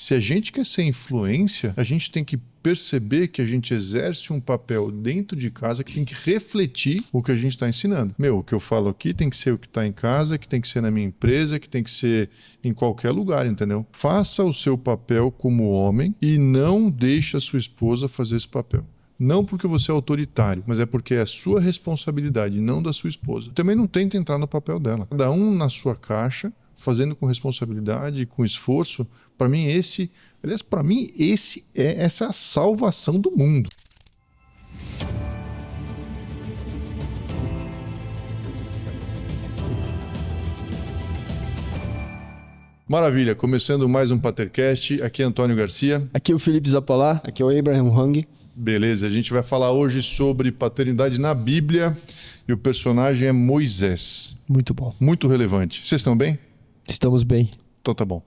Se a gente quer ser influência, a gente tem que perceber que a gente exerce um papel dentro de casa que tem que refletir o que a gente está ensinando. O que eu falo aqui tem que ser o que está em casa, que tem que ser na minha empresa, que tem que ser em qualquer lugar, entendeu? Faça o seu papel como homem e não deixe a sua esposa fazer esse papel. Não porque você é autoritário, mas é porque é a sua responsabilidade, não da sua esposa. Também não tenta entrar no papel dela. Cada um na sua caixa, fazendo com responsabilidade, com esforço. Para mim, essa é a salvação do mundo. Maravilha, começando mais um Patercast. Aqui é Antônio Garcia. Aqui é o Felipe Zappalá. Aqui é o Abraham Hung. Beleza, a gente vai falar hoje sobre paternidade na Bíblia e o personagem é Moisés. Muito bom. Muito relevante. Vocês estão bem? Estamos bem. Então tá bom.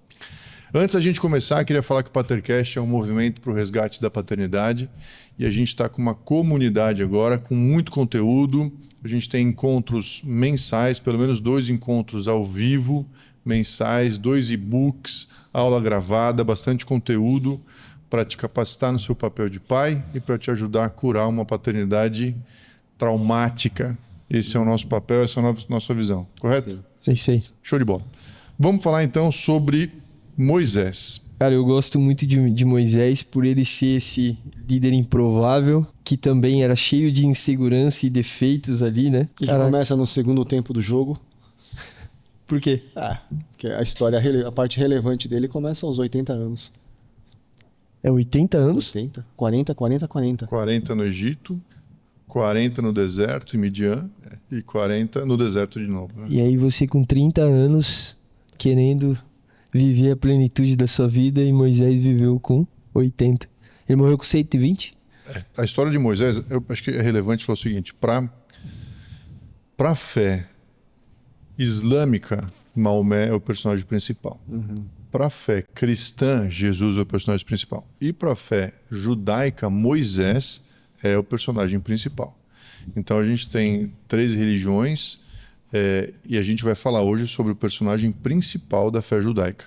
Antes da gente começar, queria falar que o Patercast é um movimento para o resgate da paternidade e a gente está com uma comunidade agora com muito conteúdo. A gente tem encontros mensais, pelo menos 2 encontros ao vivo mensais, 2 e-books, aula gravada, bastante conteúdo para te capacitar no seu papel de pai e para te ajudar a curar uma paternidade traumática. Esse é o nosso papel, essa é a nossa visão, correto? Sim. Show de bola. Vamos falar então sobre Moisés. Cara, eu gosto muito de Moisés por ele ser esse líder improvável, que também era cheio de insegurança e defeitos ali, né? Que começa no segundo tempo do jogo. Por quê? Porque a história, a parte relevante dele começa aos 80 anos. É 80 anos? 80, 40. 40 no Egito, 40 no deserto, em Midian, e 40 no deserto de novo. Né? E aí você com 30 anos querendo viver a plenitude da sua vida e Moisés viveu com 80. Ele morreu com 120? A história de Moisés, eu acho que é relevante falar o seguinte, para a fé islâmica, Maomé é o personagem principal. Para a fé cristã, Jesus é o personagem principal. E para a fé judaica, Moisés é o personagem principal. Então a gente tem 3 religiões e a gente vai falar hoje sobre o personagem principal da fé judaica.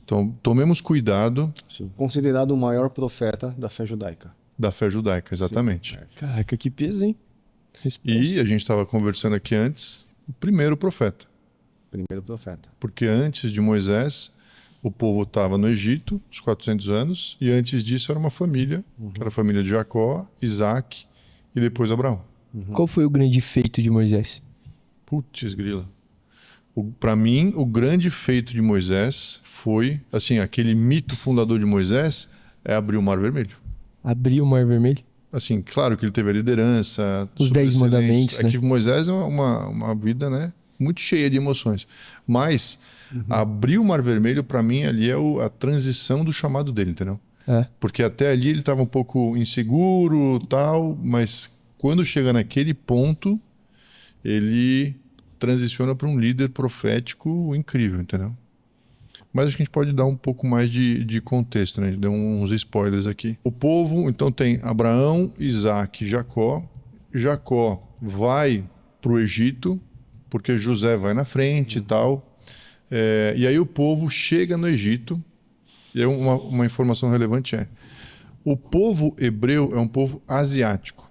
Então tomemos cuidado. Sim. Considerado o maior profeta da fé judaica. Da fé judaica, exatamente. Caraca, que peso, hein? E a gente estava conversando aqui antes, o primeiro profeta. Primeiro profeta. Porque antes de Moisés, o povo estava no Egito, uns 400 anos, e antes disso era uma família, que era a família de Jacó, Isaac e depois Abraão. Qual foi o grande feito de Moisés? Putz, grila. Para mim, o grande feito de Moisés foi, assim, aquele mito fundador de Moisés é abrir o Mar Vermelho. Abrir o Mar Vermelho? Assim, claro que ele teve a liderança. Os 10 mandamentos, né? É que Moisés é uma vida, né, muito cheia de emoções. Mas abrir o Mar Vermelho, para mim, ali é a transição do chamado dele, entendeu? Porque até ali ele estava um pouco inseguro, tal, mas quando chega naquele ponto, ele transiciona para um líder profético incrível, entendeu? Mas acho que a gente pode dar um pouco mais de contexto, né? Deu uns spoilers aqui. O povo, então, tem Abraão, Isaac e Jacó. Jacó vai para o Egito, porque José vai na frente e tal. E aí o povo chega no Egito. E uma informação relevante o povo hebreu é um povo asiático.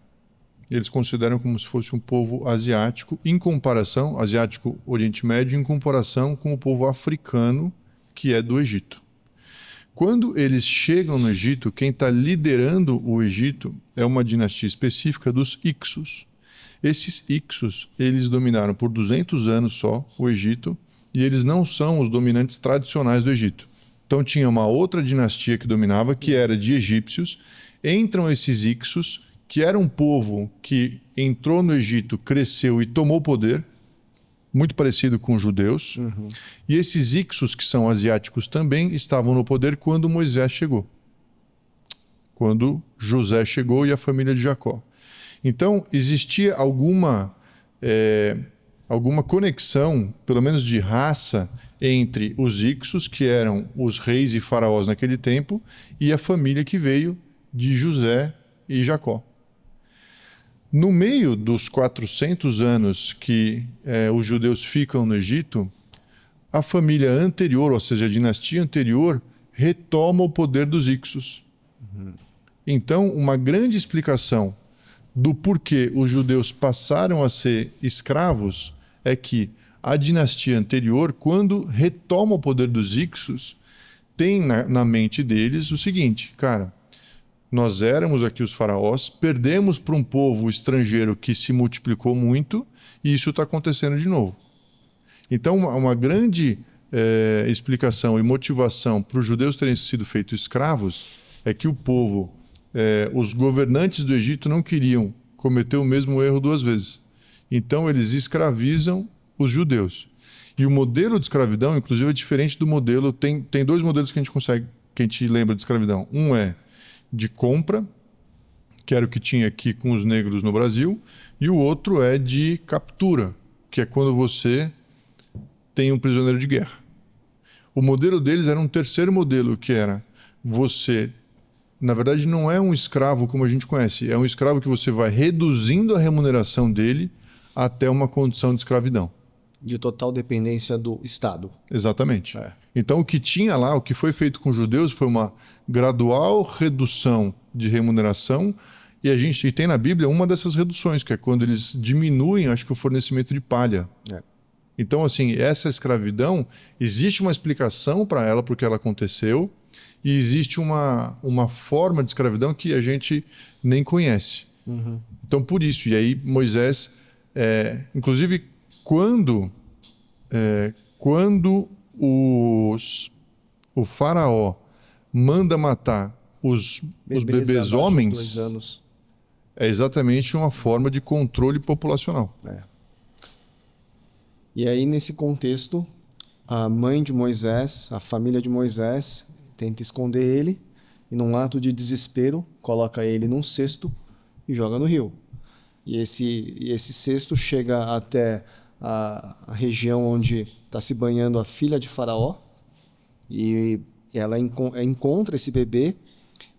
Eles consideram como se fosse um povo asiático, em comparação, asiático Oriente Médio, em comparação com o povo africano, que é do Egito. Quando eles chegam no Egito, quem está liderando o Egito é uma dinastia específica dos Ixos. Esses Ixos, eles dominaram por 200 anos só o Egito, e eles não são os dominantes tradicionais do Egito. Então tinha uma outra dinastia que dominava, que era de egípcios. Entram esses Ixos, que era um povo que entrou no Egito, cresceu e tomou poder, muito parecido com os judeus. E esses Ixos, que são asiáticos também, estavam no poder quando Moisés chegou. Quando José chegou e a família de Jacó. Então, existia alguma conexão, pelo menos de raça, entre os Ixos, que eram os reis e faraós naquele tempo, e a família que veio de José e Jacó. No meio dos 400 anos que os judeus ficam no Egito, a família anterior, ou seja, a dinastia anterior, retoma o poder dos Ixos. Então, uma grande explicação do porquê os judeus passaram a ser escravos é que a dinastia anterior, quando retoma o poder dos Ixos, tem na mente deles o seguinte, cara, nós éramos aqui os faraós, perdemos para um povo estrangeiro que se multiplicou muito e isso está acontecendo de novo. Então, uma grande explicação e motivação para os judeus terem sido feitos escravos é que o povo, os governantes do Egito não queriam cometer o mesmo erro duas vezes. Então, eles escravizam os judeus. E o modelo de escravidão, inclusive, é diferente do modelo... Tem dois modelos que a gente lembra de escravidão. Um é de compra, que era o que tinha aqui com os negros no Brasil, e o outro é de captura, que é quando você tem um prisioneiro de guerra. O modelo deles era um terceiro modelo, que era você... Na verdade, não é um escravo como a gente conhece, é um escravo que você vai reduzindo a remuneração dele até uma condição de escravidão. De total dependência do Estado. Exatamente. Então, o que tinha lá, o que foi feito com os judeus foi uma gradual redução de remuneração e tem na Bíblia uma dessas reduções, que é quando eles diminuem, acho que o fornecimento de palha. Então, assim, essa escravidão, existe uma explicação para ela, porque ela aconteceu, e existe uma forma de escravidão que a gente nem conhece. Então, por isso, e aí Moisés, inclusive, quando o faraó manda matar os bebês homens, é exatamente uma forma de controle populacional. E aí, nesse contexto, a mãe de Moisés, a família de Moisés, tenta esconder ele e, num ato de desespero, coloca ele num cesto e joga no rio. E esse cesto chega até a região onde está se banhando a filha de Faraó, e ela encontra esse bebê,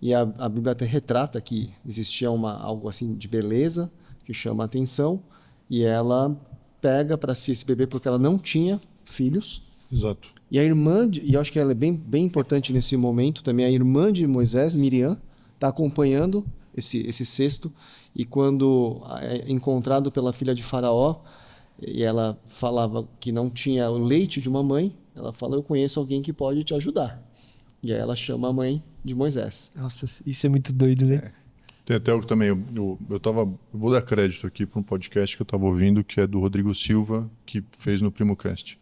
e a Bíblia até retrata que existia algo assim de beleza que chama a atenção, e ela pega para si esse bebê porque ela não tinha filhos. Exato. E a irmã, e eu acho que ela é bem importante nesse momento também, a irmã de Moisés, Miriam, está acompanhando esse cesto, e quando é encontrado pela filha de Faraó, e ela falava que não tinha o leite de uma mãe, ela fala, eu conheço alguém que pode te ajudar. E aí ela chama a mãe de Moisés. Nossa, isso é muito doido, né? Tem até algo também, eu vou dar crédito aqui para um podcast que eu estava ouvindo, que é do Rodrigo Silva, que fez no PrimoCast.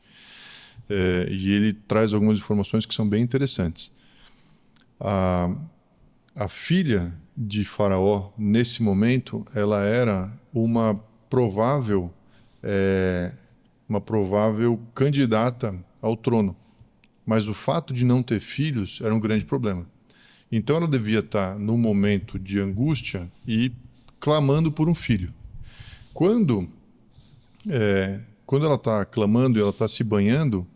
E ele traz algumas informações que são bem interessantes. A filha de Faraó, nesse momento, ela era uma provável candidata ao trono. Mas o fato de não ter filhos era um grande problema. Então ela devia estar num momento de angústia e clamando por um filho. Quando ela está clamando e ela está se banhando,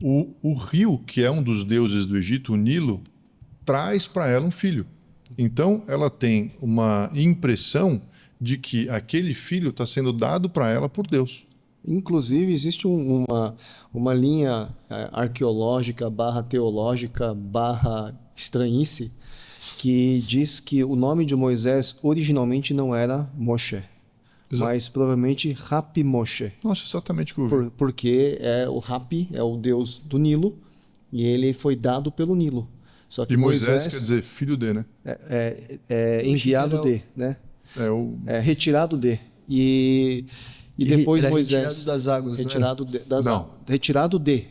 o rio, que é um dos deuses do Egito, o Nilo, traz para ela um filho. Então ela tem uma impressão de que aquele filho está sendo dado para ela por Deus. Inclusive, existe uma linha arqueológica, teológica, estranhice, que diz que o nome de Moisés originalmente não era Moshe, mas provavelmente Rapi Moshe. Nossa, exatamente o que eu vi. Porque o Rapi é o deus do Nilo, e ele foi dado pelo Nilo. Só que e Moisés quer dizer filho de, né? Enviado de, né? Retirado de. E depois Moisés... Retirado das águas, retirado de.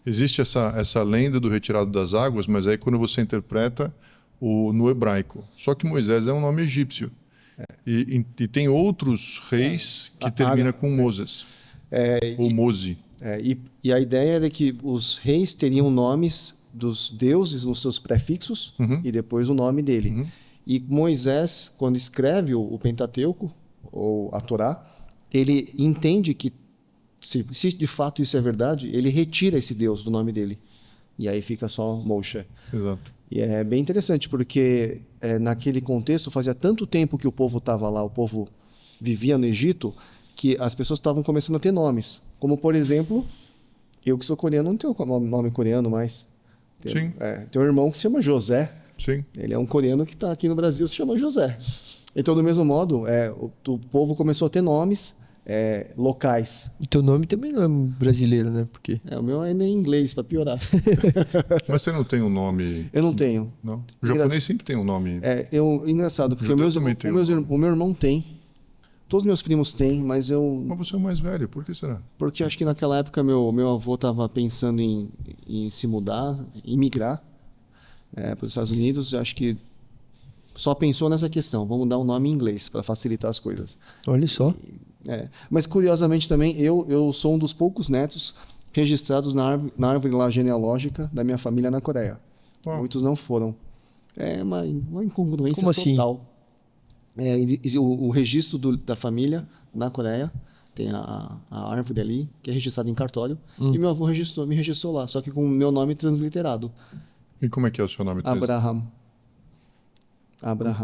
Existe essa lenda do retirado das águas, mas aí quando você interpreta no hebraico. Só que Moisés é um nome egípcio. E tem outros reis que terminam com Moses. Ou Mose. E a ideia é que os reis teriam nomes dos deuses nos seus prefixos e depois o nome dele. E Moisés, quando escreve o Pentateuco, ou a Torá, ele entende que, se de fato isso é verdade, ele retira esse Deus do nome dele. E aí fica só Moshe. Exato. E é bem interessante, porque naquele contexto, fazia tanto tempo que o povo estava lá, o povo vivia no Egito, que as pessoas estavam começando a ter nomes. Como, por exemplo, eu que sou coreano, não tenho nome coreano mais. Sim. Tem um irmão que se chama José. Sim. Ele é um coreano que está aqui no Brasil, se chama José. Então, do mesmo modo, o povo começou a ter nomes locais. E teu nome também não é brasileiro, né? Porque... O meu ainda é em inglês, para piorar. Mas você não tem um nome... Eu não tenho. Não? O japonês sempre tem um nome... Engraçado, porque o meu irmão tem. Todos os meus primos têm, mas eu... Mas você é o mais velho, por que será? Porque acho que naquela época meu avô estava pensando em se mudar, em migrar para os Estados Unidos. Acho que só pensou nessa questão. Vamos dar um nome em inglês para facilitar as coisas. Olha só. Mas curiosamente também, eu sou um dos poucos netos registrados na árvore lá genealógica da minha família na Coreia. Muitos não foram. É uma incongruência total. O registro da família na Coreia tem a árvore ali, que é registrada em cartório, e meu avô me registrou lá, só que com o meu nome transliterado. E como é que é o seu nome? Abraham.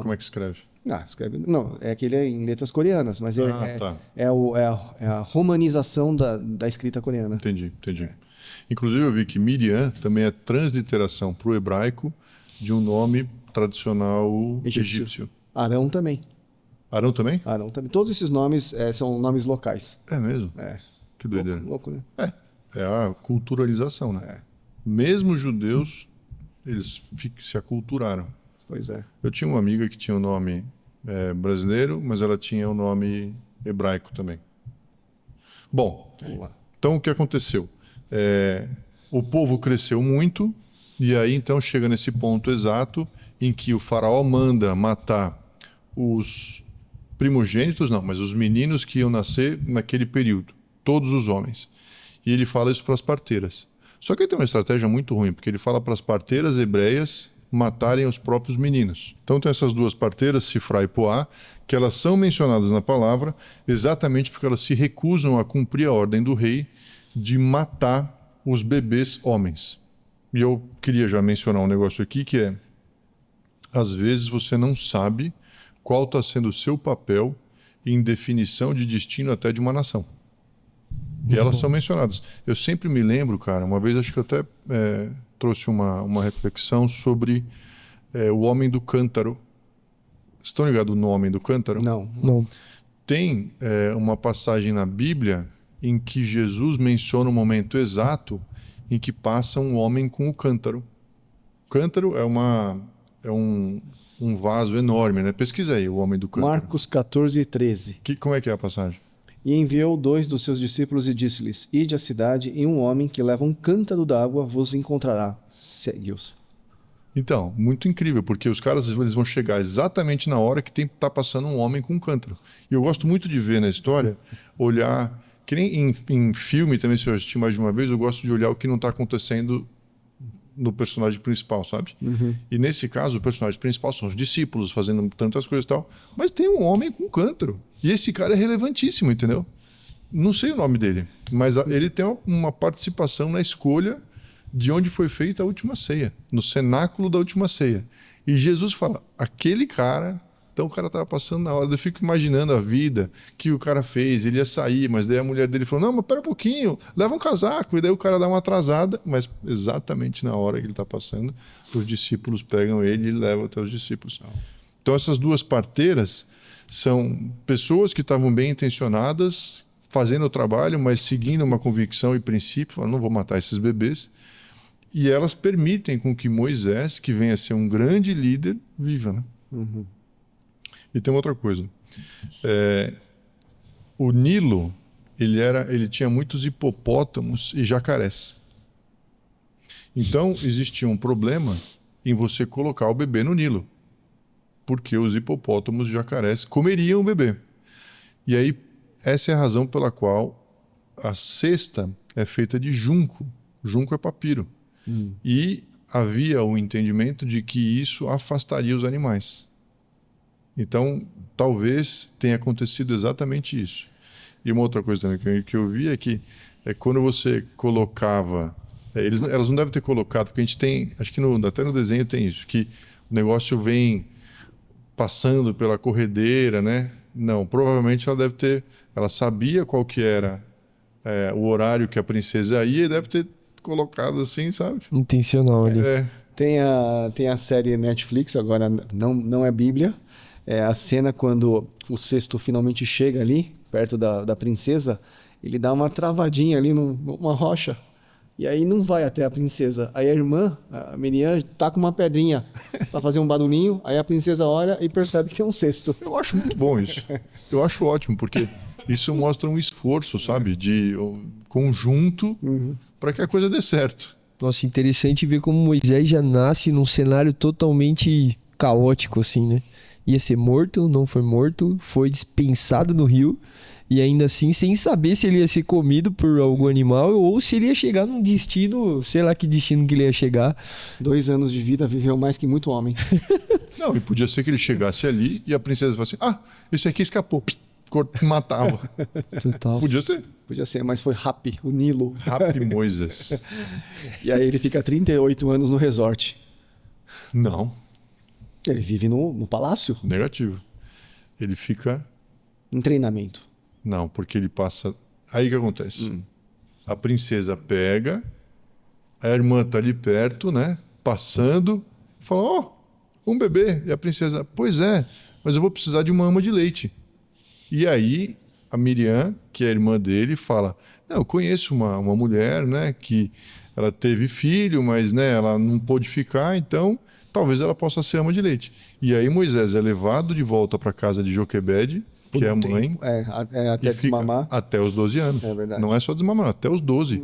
Como é que escreve? Escreve. Não, é que ele é em letras coreanas, mas é a romanização da escrita coreana. Entendi. Inclusive eu vi que Miriam também é transliteração para o hebraico de um nome tradicional egípcio. Arão também. Arão também? Arão também. Todos esses nomes são nomes locais. É mesmo? Que doideira. Louco, né? É a culturalização, né? Mesmo judeus, eles se aculturaram. Pois é. Eu tinha uma amiga que tinha um nome brasileiro, mas ela tinha um nome hebraico também. Bom, então o que aconteceu? O povo cresceu muito, e aí então chega nesse ponto exato em que o faraó manda matar os primogênitos, não, mas os meninos que iam nascer naquele período, todos os homens. E ele fala isso para as parteiras. Só que ele tem uma estratégia muito ruim, porque ele fala para as parteiras hebreias matarem os próprios meninos. Então tem essas duas parteiras, Sifra e Poá, que elas são mencionadas na palavra exatamente porque elas se recusam a cumprir a ordem do rei de matar os bebês homens. E eu queria já mencionar um negócio aqui que é: às vezes você não sabe qual está sendo o seu papel em definição de destino até de uma nação. E elas são mencionadas. Eu sempre me lembro, cara, uma vez acho que eu até trouxe uma reflexão sobre o homem do cântaro. Estão ligados no homem do cântaro? Não. Tem uma passagem na Bíblia em que Jesus menciona o momento exato em que passa um homem com o cântaro. O cântaro é um vaso enorme, né? Pesquisa aí, o homem do cântaro. Marcos 14:13. Como é que é a passagem? E enviou 2 dos seus discípulos e disse-lhes: Ide à cidade, e um homem que leva um cântaro d'água vos encontrará. Segue-os. Então, muito incrível, porque os caras eles vão chegar exatamente na hora que tá passando um homem com um cântaro. E eu gosto muito de ver na história, olhar, que nem em filme também, se eu assistir mais de uma vez, eu gosto de olhar o que não está acontecendo no personagem principal, sabe? E nesse caso, o personagem principal são os discípulos fazendo tantas coisas e tal, mas tem um homem com cântaro. E esse cara é relevantíssimo, entendeu? Não sei o nome dele, mas ele tem uma participação na escolha de onde foi feita a última ceia, no cenáculo da última ceia. E Jesus fala, aquele cara... Então o cara estava passando na hora, eu fico imaginando a vida que o cara fez, ele ia sair, mas daí a mulher dele falou, não, mas pera um pouquinho, leva um casaco, e daí o cara dá uma atrasada, mas exatamente na hora que ele está passando, os discípulos pegam ele e levam até os discípulos. Então essas duas parteiras são pessoas que estavam bem intencionadas, fazendo o trabalho, mas seguindo uma convicção e princípio, falando, não vou matar esses bebês, e elas permitem com que Moisés, que venha a ser um grande líder, viva, né? E tem outra coisa. O Nilo, ele tinha muitos hipopótamos e jacarés. Então, existia um problema em você colocar o bebê no Nilo, porque os hipopótamos e jacarés comeriam o bebê. E aí, essa é a razão pela qual a cesta é feita de junco. Junco é papiro. E havia o entendimento de que isso afastaria os animais. Então, talvez tenha acontecido exatamente isso. E uma outra coisa também que eu vi é que quando você colocava... elas não devem ter colocado, porque a gente tem... Acho que até no desenho tem isso, que o negócio vem passando pela corredeira, né? Não, provavelmente ela sabia qual que era o horário que a princesa ia e deve ter colocado assim, sabe? Intencional ali. Tem a série Netflix, agora não é Bíblia. É a cena quando o cesto finalmente chega ali, perto da princesa, ele dá uma travadinha ali numa rocha. E aí não vai até a princesa. Aí a irmã, a Miriam, tá com uma pedrinha pra fazer um barulhinho. Aí a princesa olha e percebe que tem um cesto. Eu acho muito bom isso. Eu acho ótimo, porque isso mostra um esforço, sabe? De conjunto para que a coisa dê certo. Nossa, interessante ver como Moisés já nasce num cenário totalmente caótico, assim, né? Ia ser morto, não foi morto, foi dispensado no rio. E ainda assim, sem saber se ele ia ser comido por algum animal ou se ele ia chegar num destino, sei lá que destino que ele ia chegar. 2 anos de vida, viveu mais que muito homem. Não, e podia ser que ele chegasse ali e a princesa falasse assim, esse aqui escapou. Matava. Total. Podia ser. Podia ser, mas foi Rapi, o Nilo. Rapi Moisés. E aí ele fica 38 anos no resort. Não. Ele vive no palácio. Negativo. Ele fica... Em treinamento. Não, porque ele passa... Aí o que acontece? A princesa pega, a irmã tá ali perto, né? Passando, fala, um bebê. E a princesa, pois é, mas eu vou precisar de uma ama de leite. E aí a Miriam, que é a irmã dele, fala, não, eu conheço uma mulher, né? Que ela teve filho, mas né, ela não pôde ficar, então talvez ela possa ser ama de leite. E aí Moisés é levado de volta para casa de Joquebede, que é a mãe, até desmamar. Até os 12 anos. É verdade. Não é só desmamar, até os 12.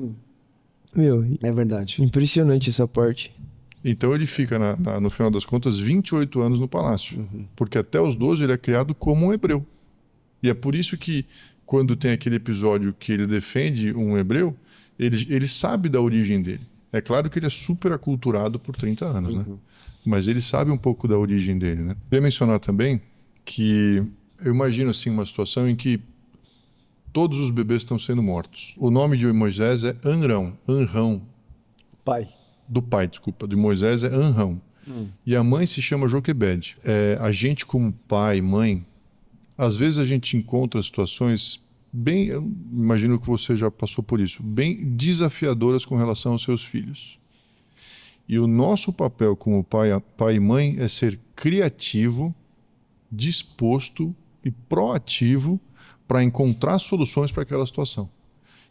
Meu, é verdade. Impressionante essa parte. Então ele fica, no final das contas, 28 anos no palácio. Porque até os 12 ele é criado como um hebreu. E é por isso que, quando tem aquele episódio que ele defende um hebreu, ele sabe da origem dele. É claro que ele é super aculturado por 30 anos, né? Mas ele sabe um pouco da origem dele, né? Queria mencionar também que eu imagino assim uma situação em que todos os bebês estão sendo mortos. O nome de Moisés é Anrão. Pai. Do pai, desculpa. De Moisés é Anrão. E a mãe se chama Joquebede. A gente como pai, mãe, às vezes a gente encontra situações bem, eu imagino que você já passou por isso, bem desafiadoras com relação aos seus filhos. E o nosso papel como pai e mãe é ser criativo, disposto e proativo para encontrar soluções para aquela situação.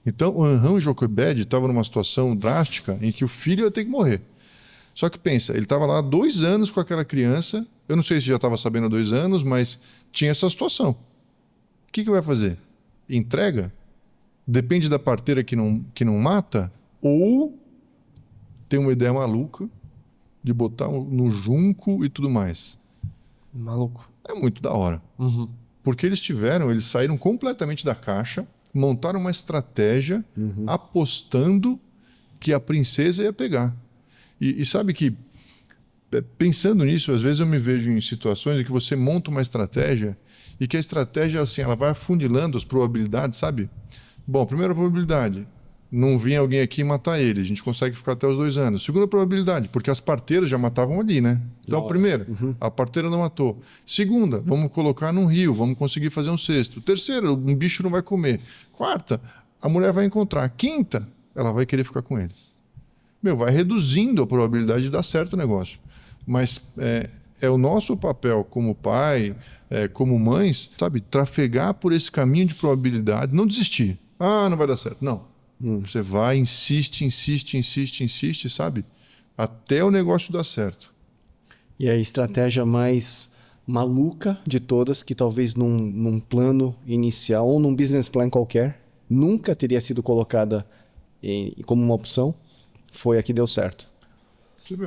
Então, o Anrão e Joquebede estavam numa situação drástica em que o filho ia ter que morrer. Só que pensa, ele estava lá 2 anos com aquela criança, eu não sei se já estava sabendo há 2 anos, mas tinha essa situação. O que vai fazer? Entrega? Depende da parteira que não mata? Ou tem uma ideia maluca de botar no junco e tudo mais? Maluco. É muito da hora. Porque eles saíram completamente da caixa, montaram uma estratégia apostando que a princesa ia pegar. E sabe que, pensando nisso, às vezes eu me vejo em situações em que você monta uma estratégia e que a estratégia, assim, ela vai afunilando as probabilidades, sabe? Bom, primeira probabilidade, não vir alguém aqui e matar ele, a gente consegue ficar até os 2 anos. Segunda probabilidade, porque as parteiras já matavam ali, né? Então, primeira, a parteira não matou. Segunda, vamos colocar num rio, vamos conseguir fazer um cesto. Terceira, um bicho não vai comer. Quarta, a mulher vai encontrar. Quinta, ela vai querer ficar com ele. Vai reduzindo a probabilidade de dar certo o negócio. Mas é o nosso papel como pai, como mães, sabe, trafegar por esse caminho de probabilidade, não desistir. Não vai dar certo. Não. Você vai, insiste, sabe? Até o negócio dar certo. E a estratégia mais maluca de todas, que talvez num plano inicial ou num business plan qualquer, nunca teria sido colocada como uma opção, foi a que deu certo.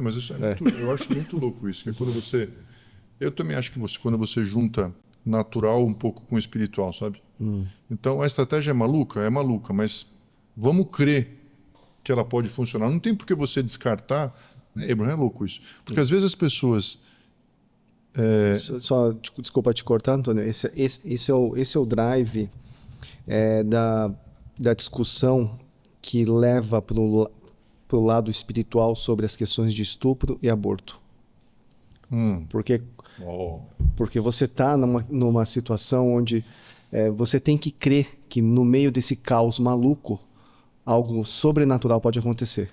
Mas isso eu acho muito louco isso. Que quando eu também acho que quando você junta natural um pouco com espiritual, sabe? Então a estratégia é maluca, mas vamos crer que ela pode funcionar. Não tem por que você descartar. Abraham, é louco isso. Porque às vezes as pessoas... Só desculpa te cortar, Antônio. Esse é o drive da discussão que leva para o lado espiritual sobre as questões de estupro e aborto. Porque você está numa situação onde você tem que crer que no meio desse caos maluco algo sobrenatural pode acontecer.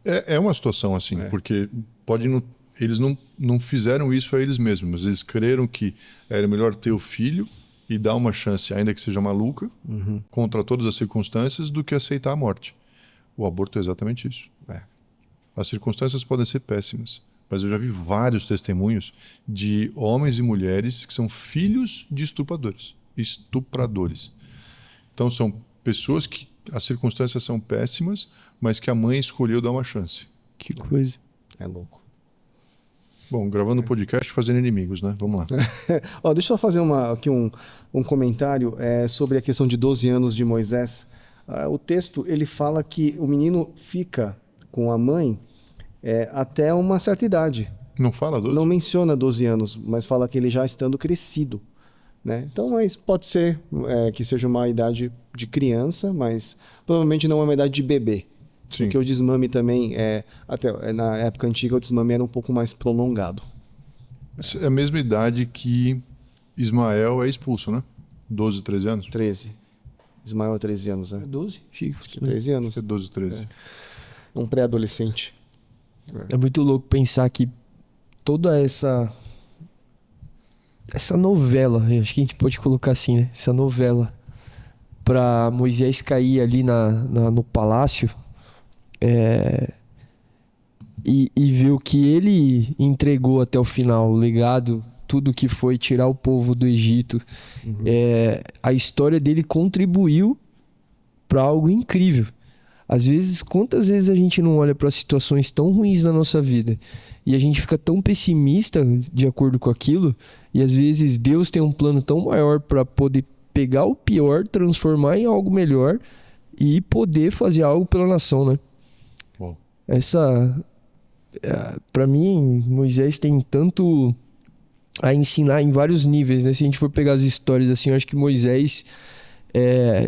É uma situação assim, porque eles não fizeram isso a eles mesmos, mas eles creram que era melhor ter o filho e dar uma chance, ainda que seja maluca, contra todas as circunstâncias, do que aceitar a morte. O aborto é exatamente isso. As circunstâncias podem ser péssimas, mas eu já vi vários testemunhos de homens e mulheres que são filhos de estupradores. Então são pessoas que as circunstâncias são péssimas, mas que a mãe escolheu dar uma chance. Que coisa. É louco. Bom, gravando um podcast fazendo inimigos, né? Vamos lá. Deixa eu fazer aqui um comentário sobre a questão de 12 anos de Moisés. O texto ele fala que o menino fica com a mãe até uma certa idade. Não fala 12? Não menciona 12 anos, mas fala que ele já estando crescido. Né? Então, mas pode ser que seja uma idade de criança, mas provavelmente não é uma idade de bebê. Sim. Porque o desmame também, até na época antiga, o desmame era um pouco mais prolongado. É a mesma idade que Ismael é expulso, né? 12, 13 anos? 13. Ismael é 13 anos, né? 12? Chico. Acho que 13 anos. É 12, 13. Um pré-adolescente. É muito louco pensar que toda essa novela, acho que a gente pode colocar assim, né? Essa novela para Moisés cair ali no palácio e ver o que ele entregou até o final, o legado, tudo que foi tirar o povo do Egito. A história dele contribuiu para algo incrível. Às vezes, quantas vezes a gente não olha para situações tão ruins na nossa vida e a gente fica tão pessimista de acordo com aquilo, e às vezes Deus tem um plano tão maior para poder pegar o pior, transformar em algo melhor e poder fazer algo pela nação, né? Bom. Para mim, Moisés tem tanto a ensinar em vários níveis, né? Se a gente for pegar as histórias assim, eu acho que Moisés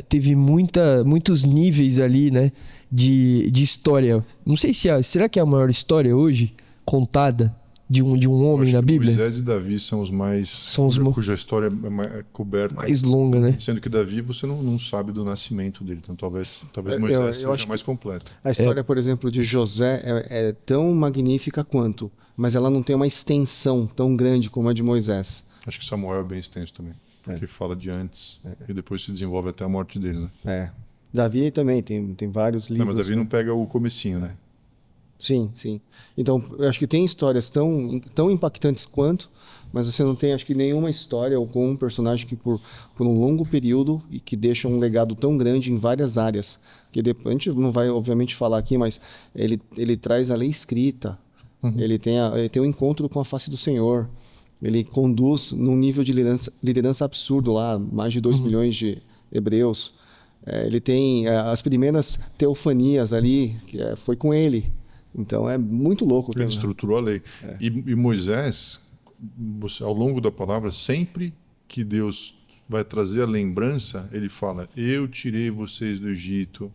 teve muitos níveis ali, né? De história. Não sei será que é a maior história hoje contada de um homem na Bíblia? Moisés e Davi são os mais cuja história é coberta mais longa, né? Sendo que Davi você não sabe do nascimento dele, então talvez Moisés seja mais completo. A história, por exemplo, de José é tão magnífica quanto, mas ela não tem uma extensão tão grande como a de Moisés. Acho que Samuel é bem extenso também, que fala de antes e depois se desenvolve até a morte dele, né? Davi também tem vários livros. Não, mas Davi não pega o comecinho, né? Sim. Então, eu acho que tem histórias tão impactantes quanto, mas você não tem, acho que, nenhuma história ou com um personagem que por um longo período e que deixa um legado tão grande em várias áreas. Que depois, a gente não vai, obviamente, falar aqui, mas ele traz a lei escrita, ele tem um encontro com a face do Senhor, ele conduz num nível de liderança absurdo lá, mais de 2 milhões de hebreus. Ele tem as primeiras teofanias ali, que foi com ele. Então é muito louco. Ele estruturou a lei. E Moisés, ao longo da palavra, sempre que Deus vai trazer a lembrança, ele fala: eu tirei vocês do Egito,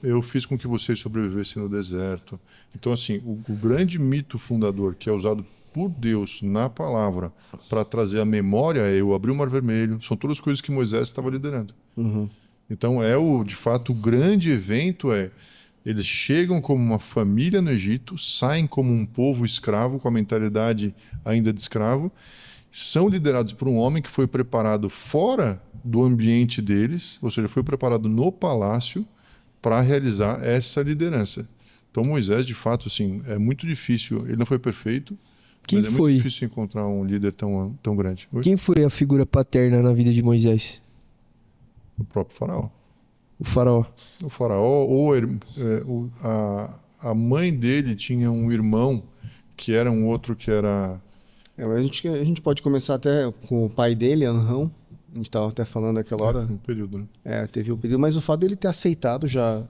eu fiz com que vocês sobrevivessem no deserto. Então, assim, o grande mito fundador que é usado por Deus na palavra para trazer a memória eu abri o Mar Vermelho, são todas coisas que Moisés estava liderando. Então de fato o grande evento eles chegam como uma família no Egito, saem como um povo escravo com a mentalidade ainda de escravo, são liderados por um homem que foi preparado fora do ambiente deles, ou seja, foi preparado no palácio para realizar essa liderança. Então Moisés, de fato, assim, é muito difícil, ele não foi perfeito, mas é muito difícil encontrar um líder tão grande. Quem foi a figura paterna na vida de Moisés? O próprio faraó. O faraó. O faraó, ou a mãe dele tinha um irmão que era um outro que era... A gente pode começar até com o pai dele, Anrão. A gente estava até falando naquela hora. Um período, né? Teve um período, mas o fato dele ter aceitado já...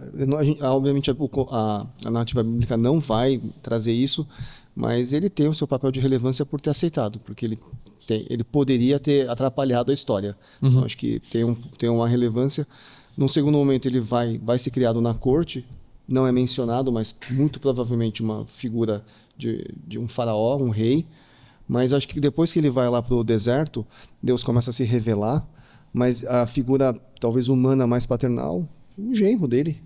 obviamente a narrativa bíblica não vai trazer isso, mas ele tem o seu papel de relevância por ter aceitado, porque ele poderia ter atrapalhado a história. Então acho que tem uma relevância. Num segundo momento ele vai ser criado na corte, não é mencionado, mas muito provavelmente uma figura de um faraó, um rei. Mas acho que depois que ele vai lá para o deserto, Deus começa a se revelar, mas a figura talvez humana mais paternal O genro dele,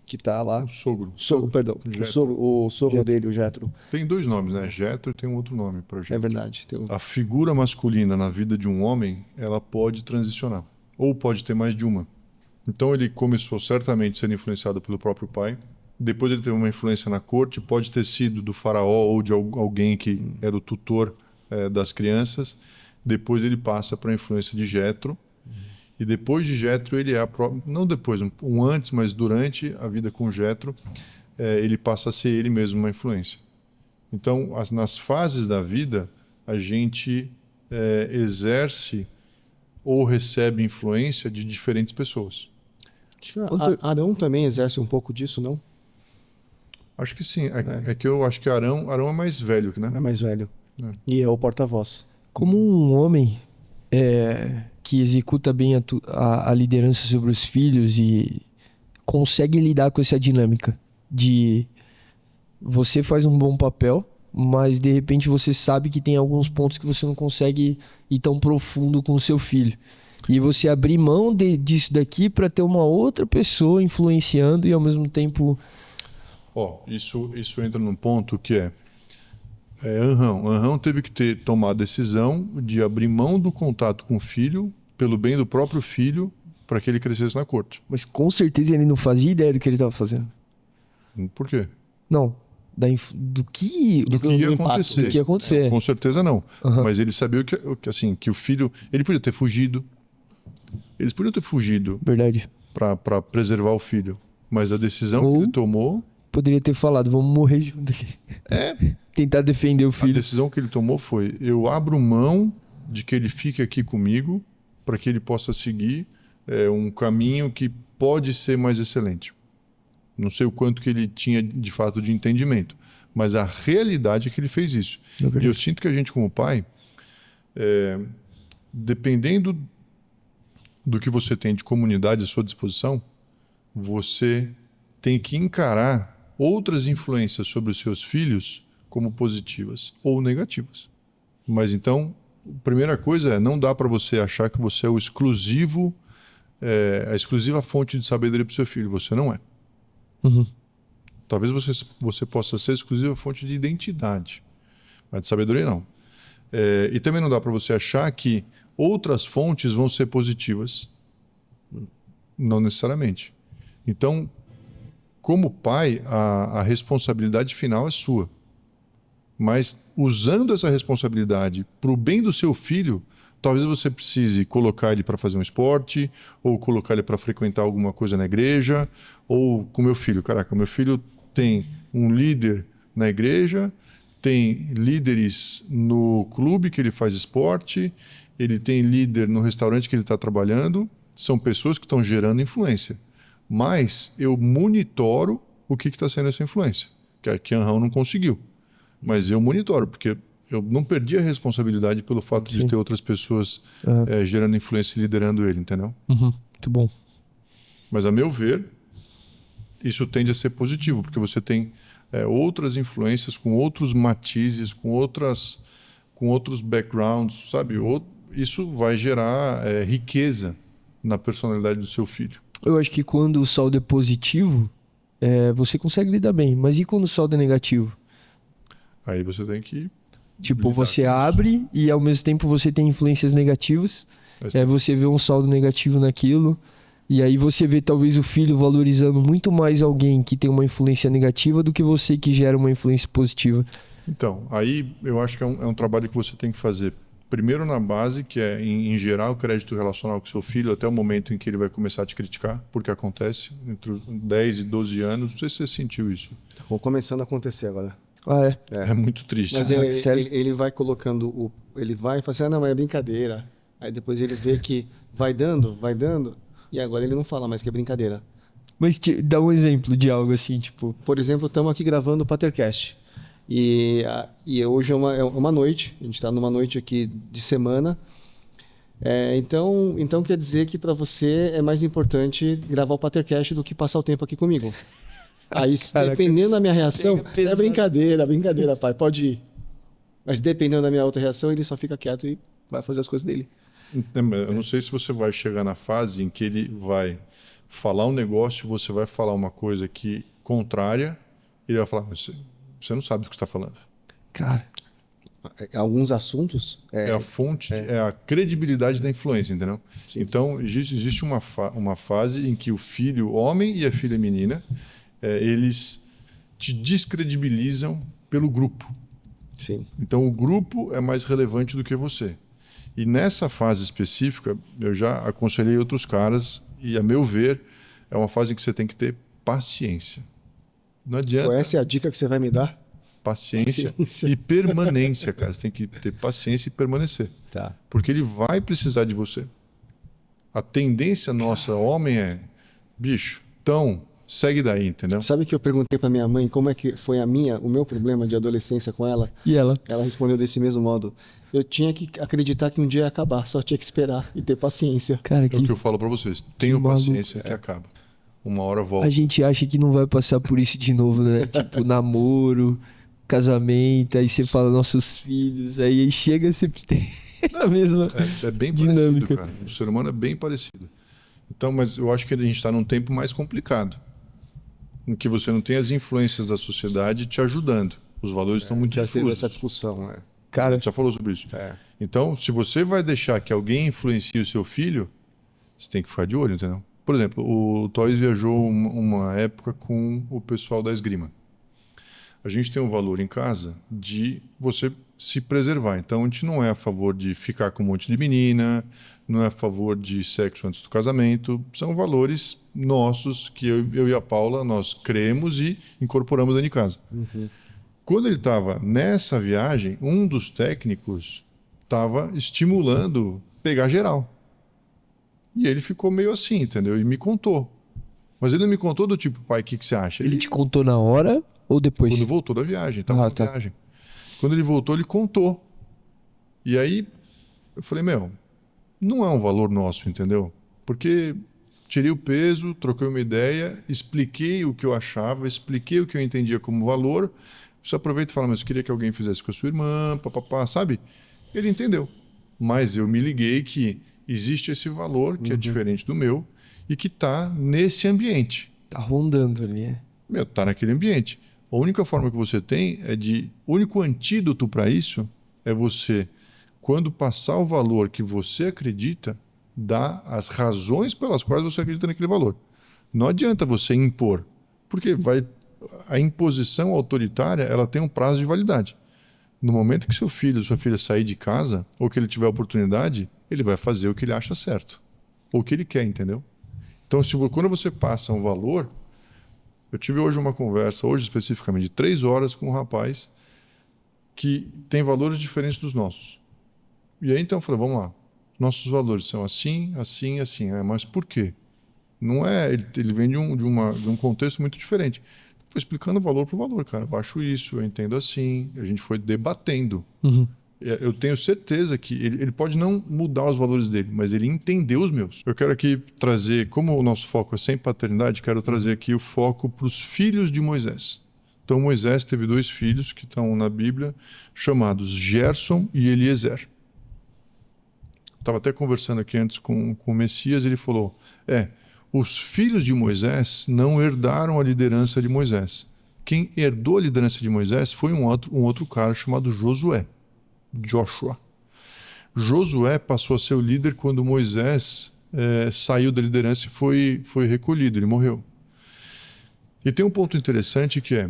que tá lá. O sogro. Perdão. O sogro dele, o Jetro. Tem 2 nomes, né? Jetro e tem um outro nome para Jetro. É verdade. A figura masculina na vida de um homem, ela pode transicionar. Ou pode ter mais de uma. Então ele começou certamente sendo influenciado pelo próprio pai. Depois ele teve uma influência na corte, pode ter sido do faraó ou de alguém que era o tutor das crianças. Depois ele passa para a influência de Jetro. E depois de Jetro, ele não depois, um antes, mas durante a vida com Jetro, ele passa a ser ele mesmo uma influência. Então, nas fases da vida, a gente exerce ou recebe influência de diferentes pessoas. Acho que Arão também exerce um pouco disso, não? Acho que sim. É que eu acho que Arão é mais velho, né? É mais velho. E é o porta-voz. Como um homem que executa bem a liderança sobre os filhos e consegue lidar com essa dinâmica de você faz um bom papel, mas de repente você sabe que tem alguns pontos que você não consegue ir tão profundo com o seu filho. E você abrir mão disso daqui para ter uma outra pessoa influenciando e ao mesmo tempo... Isso entra num ponto que Anrão teve que tomar a decisão de abrir mão do contato com o filho pelo bem do próprio filho para que ele crescesse na corte. Mas com certeza ele não fazia ideia do que ele estava fazendo. Por quê? Não. Do que ia acontecer. Do que ia acontecer. Com certeza não. Mas ele sabia que o filho... Ele podia ter fugido. Eles podiam ter fugido. Verdade. Para preservar o filho. Mas a decisão que ele tomou... Poderia ter falado, vamos morrer junto aqui. Tentar defender o filho. A decisão que ele tomou foi, eu abro mão de que ele fique aqui comigo para que ele possa seguir um caminho que pode ser mais excelente. Não sei o quanto que ele tinha de fato de entendimento, mas a realidade é que ele fez isso. E eu sinto que a gente como pai, dependendo do que você tem de comunidade à sua disposição, você tem que encarar outras influências sobre os seus filhos como positivas ou negativas. Mas então, a primeira coisa não dá para você achar que você é o exclusivo, a exclusiva fonte de sabedoria para o seu filho. Você não é. Talvez você possa ser a exclusiva fonte de identidade, mas de sabedoria não. E também não dá para você achar que outras fontes vão ser positivas. Não necessariamente. Então, como pai, a responsabilidade final é sua. Mas usando essa responsabilidade para o bem do seu filho, talvez você precise colocar ele para fazer um esporte, ou colocar ele para frequentar alguma coisa na igreja, ou com meu filho. Caraca, meu filho tem um líder na igreja, tem líderes no clube que ele faz esporte, ele tem líder no restaurante que ele está trabalhando, são pessoas que estão gerando influência. Mas eu monitoro o que está sendo essa influência, que Anrão não conseguiu. Mas eu monitoro, porque eu não perdi a responsabilidade pelo fato de ter outras pessoas gerando influência e liderando ele, entendeu? Muito bom. Mas, a meu ver, isso tende a ser positivo, porque você tem outras influências com outros matizes, com outros backgrounds, sabe? Isso vai gerar riqueza na personalidade do seu filho. Eu acho que quando o saldo é positivo, você consegue lidar bem. Mas e quando o saldo é negativo? Aí você tem que... Tipo, você abre e ao mesmo tempo você tem influências negativas. Você vê um saldo negativo naquilo. E aí você vê talvez o filho valorizando muito mais alguém que tem uma influência negativa do que você que gera uma influência positiva. Então, aí eu acho que é um trabalho que você tem que fazer primeiro na base, que é em gerar o crédito relacional com seu filho até o momento em que ele vai começar a te criticar, porque acontece entre 10 e 12 anos. Não sei se você sentiu isso. Tá começando a acontecer agora. É muito triste. Mas ele vai colocando ele vai e fala assim, não, mas é brincadeira. Aí depois ele vê que vai dando, e agora ele não fala mais que é brincadeira. Mas dá um exemplo de algo assim, tipo... Por exemplo, estamos aqui gravando o Patercast. E hoje é uma noite, a gente está numa noite aqui de semana. Então quer dizer que para você é mais importante gravar o Patercast do que passar o tempo aqui comigo. Aí, dependendo da minha reação, é brincadeira, pai, pode ir. Mas dependendo da minha outra reação, ele só fica quieto e vai fazer as coisas dele. Eu não sei se você vai chegar na fase em que ele vai falar um negócio, você vai falar uma coisa que contrária, ele vai falar, mas você não sabe do que está falando. Cara, Alguns assuntos... É a fonte, é a credibilidade da influência, entendeu? Sim. Então, existe uma fase em que o filho homem e a filha menina, eles te descredibilizam pelo grupo. Sim. Então, o grupo é mais relevante do que você. E nessa fase específica, eu já aconselhei outros caras, e a meu ver, é uma fase em que você tem que ter paciência. Não adianta. Qual essa é a dica que você vai me dar? Paciência e permanência, cara. Você tem que ter paciência e permanecer. Tá. Porque ele vai precisar de você. A tendência nossa, homem, é... Bicho, então, segue daí, entendeu? Sabe que eu perguntei pra minha mãe como é que foi o meu problema de adolescência com ela? e ela? Ela respondeu desse mesmo modo. Eu tinha que acreditar que um dia ia acabar, só tinha que esperar e ter paciência. Cara, É o que eu falo pra vocês. Tenham paciência que acaba. Uma hora volta. a gente acha que não vai passar por isso de novo, né? Tipo, namoro, casamento, aí você fala nossos filhos, aí chega sempre tem a mesma É bem dinâmica. parecido, cara. O ser humano é bem parecido. Então, mas eu acho que a gente está num tempo mais complicado, em que você não tem as influências da sociedade te ajudando. Os valores estão muito Já teve difusos. essa discussão, né? A gente já falou sobre isso. Então, se você vai deixar que alguém influencie o seu filho, você tem que ficar de olho, entendeu? Por exemplo, o Toys viajou uma época com o pessoal da esgrima. A gente tem um valor em casa de você se preservar. Então, a gente não é a favor de ficar com um monte de menina, não é a favor de sexo antes do casamento. São valores nossos que eu e a Paula, nós cremos e incorporamos dentro de casa. Quando ele estava nessa viagem, um dos técnicos estava estimulando pegar geral. E ele ficou meio assim, entendeu? E me contou. Mas ele não me contou do tipo, pai, o que você acha? Ele te contou na hora ou depois? Quando voltou da viagem, estava na tá. viagem. Quando ele voltou, ele contou. E aí, eu falei, não é um valor nosso, entendeu? Porque tirei o peso, troquei uma ideia, expliquei o que eu achava, expliquei o que eu entendia como valor. Você aproveita e fala, mas eu queria que alguém fizesse com a sua irmã, papapá, sabe? Ele entendeu. Mas eu me liguei que existe esse valor que é diferente do meu e que está nesse ambiente. Tá rondando ali, né? Tá naquele ambiente. A única forma que você tem o único antídoto para isso é você, quando passar o valor que você acredita, dar as razões pelas quais você acredita naquele valor. Não adianta você impor, porque a imposição autoritária, ela tem um prazo de validade. No momento que seu filho ou sua filha sair de casa, ou que ele tiver oportunidade, ele vai fazer o que ele acha certo. Ou o que ele quer, entendeu? Então, quando você passa um valor... Eu tive hoje uma conversa, hoje especificamente, de 3 horas com um rapaz que tem valores diferentes dos nossos. E aí, então, eu falei, vamos lá. Nossos valores são assim, assim, assim. Mas por quê? Não é... Ele vem de um contexto muito diferente. Foi explicando valor por valor, cara. Eu acho isso, eu entendo assim. A gente foi debatendo. Eu tenho certeza que ele pode não mudar os valores dele, mas ele entendeu os meus. Eu quero aqui trazer, como o nosso foco é sem paternidade, quero trazer aqui o foco para os filhos de Moisés. Então, Moisés teve 2 filhos que estão na Bíblia, chamados Gerson e Eliezer. Estava até conversando aqui antes com o Messias, ele falou, os filhos de Moisés não herdaram a liderança de Moisés. Quem herdou a liderança de Moisés foi um outro cara chamado Josué. Josué passou a ser o líder quando Moisés saiu da liderança e foi recolhido, ele morreu. E tem um ponto interessante que é,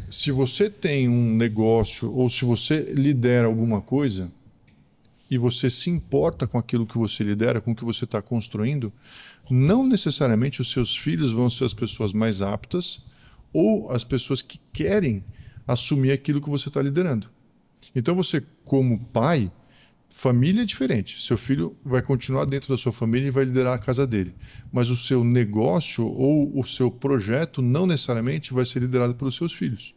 se você tem um negócio ou se você lidera alguma coisa e você se importa com aquilo que você lidera, com o que você está construindo, não necessariamente os seus filhos vão ser as pessoas mais aptas ou as pessoas que querem assumir aquilo que você está liderando. Então você, como pai, família é diferente. Seu filho vai continuar dentro da sua família e vai liderar a casa dele. Mas o seu negócio ou o seu projeto não necessariamente vai ser liderado pelos seus filhos.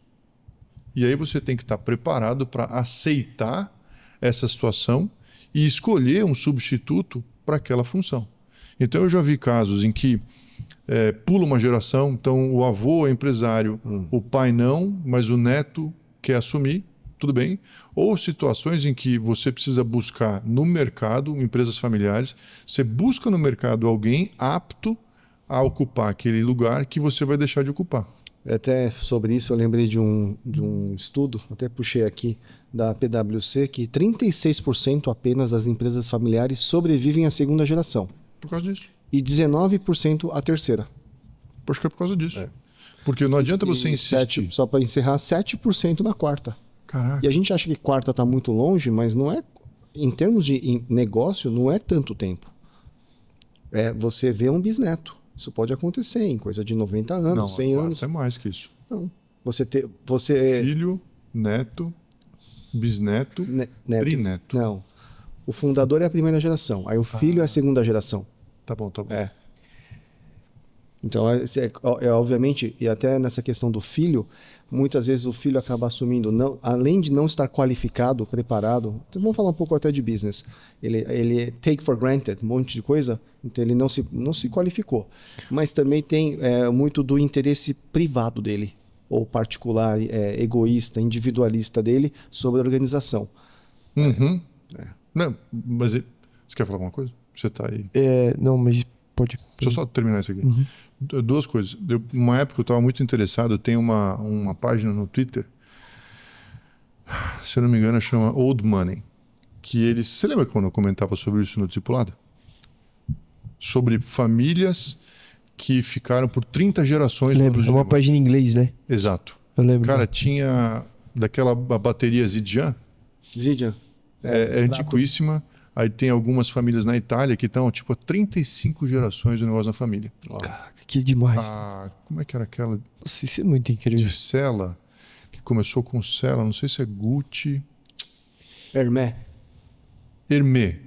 E aí você tem que estar preparado para aceitar essa situação e escolher um substituto para aquela função. Então eu já vi casos em que pula uma geração, então o avô é empresário, o pai não, mas o neto quer assumir, tudo bem. Ou situações em que você precisa buscar no mercado, empresas familiares, você busca no mercado alguém apto a ocupar aquele lugar que você vai deixar de ocupar. Até sobre isso eu lembrei de um estudo, até puxei aqui, da PwC, que 36% apenas das empresas familiares sobrevivem à segunda geração. Por causa disso. E 19% à terceira. Acho que é por causa disso. Porque não adianta você insistir. Só para encerrar, 7% na quarta. Caraca. E a gente acha que quarta está muito longe, mas não é. Em termos de negócio, não é tanto tempo. Você vê um bisneto. Isso pode acontecer em coisa de 90 anos, Não, 100 anos. É mais que isso. Não. Você Filho, neto, bisneto, neto. trineto. Não. O fundador é a primeira geração. Aí o filho é a segunda geração. Tá bom. Então, obviamente, e até nessa questão do filho, muitas vezes o filho acaba assumindo, além de não estar qualificado, preparado, então vamos falar um pouco até de business, ele take for granted, um monte de coisa, então ele não se qualificou. Mas também tem muito do interesse privado dele, ou particular, egoísta, individualista dele, sobre a organização. Uhum. Não, mas você quer falar alguma coisa? Você tá aí. Não, mas pode. Deixa eu só terminar isso aqui. Uhum. Duas coisas. Uma época eu estava muito interessado, eu tenho uma página no Twitter, se eu não me engano, chama Old Money. Você lembra quando eu comentava sobre isso no Discipulado? Sobre famílias que ficaram por 30 gerações. Lembro, é uma página em inglês, né? Exato. Eu lembro. Cara, tinha daquela bateria Zidian. Zidian. É antiquíssima. Aí tem algumas famílias na Itália que estão, tipo, há 35 gerações do negócio na família. Caraca, que demais. Como é que era aquela? Isso é muito incrível. De Sela, que começou com Sela, não sei se é Gucci. Hermé,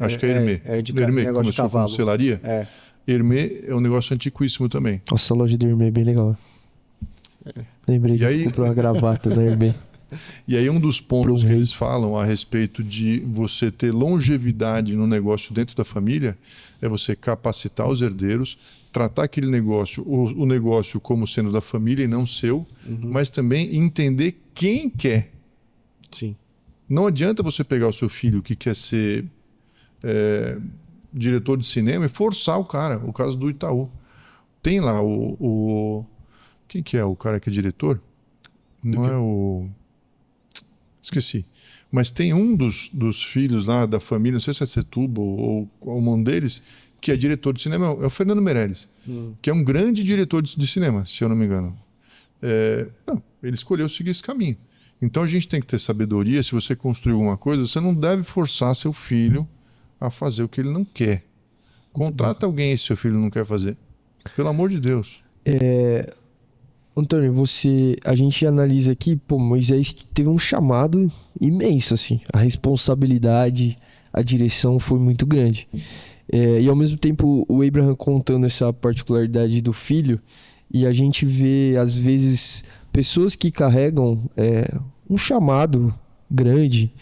acho que é Hermé. Hermé, que começou com selaria. Hermé é um negócio antiquíssimo também. Nossa, a loja da Hermé é bem legal. Lembrei de comprar uma gravata da Hermé. E aí um dos pontos que eles falam a respeito de você ter longevidade no negócio dentro da família é você capacitar os herdeiros, tratar aquele negócio, o negócio como sendo da família e não seu, mas também entender quem quer. Sim. Não adianta você pegar o seu filho que quer ser diretor de cinema e forçar o cara. O caso do Itaú. Tem lá quem que é o cara que é diretor? Não é o... Esqueci. Mas tem um dos filhos lá da família, não sei se é Setúbal ou um deles, que é diretor de cinema, é o Fernando Meirelles, que é um grande diretor de cinema, se eu não me engano. Ele escolheu seguir esse caminho. Então a gente tem que ter sabedoria. Se você construir alguma coisa, você não deve forçar seu filho a fazer o que ele não quer. Contrata alguém se seu filho não quer fazer. Pelo amor de Deus. Antônio, a gente analisa aqui, Moisés teve um chamado imenso, assim. A responsabilidade, a direção foi muito grande. E ao mesmo tempo o Abraham contando essa particularidade do filho, e a gente vê, às vezes, pessoas que carregam um chamado grande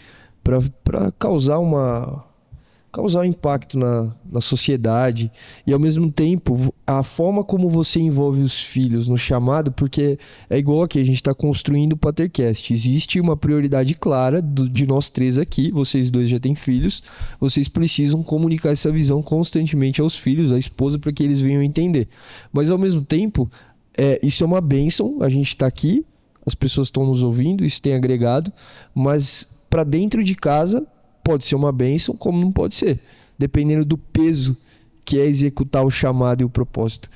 para causar um impacto na sociedade, e ao mesmo tempo a forma como você envolve os filhos no chamado, porque é igual aqui, a gente está construindo o Patercast, existe uma prioridade clara de nós três aqui, vocês dois já têm filhos, vocês precisam comunicar essa visão constantemente aos filhos, à esposa, para que eles venham entender, mas ao mesmo tempo isso é uma bênção, a gente está aqui, as pessoas estão nos ouvindo, isso tem agregado, mas para dentro de casa pode ser uma bênção, como não pode ser, dependendo do peso que é executar o chamado e o propósito.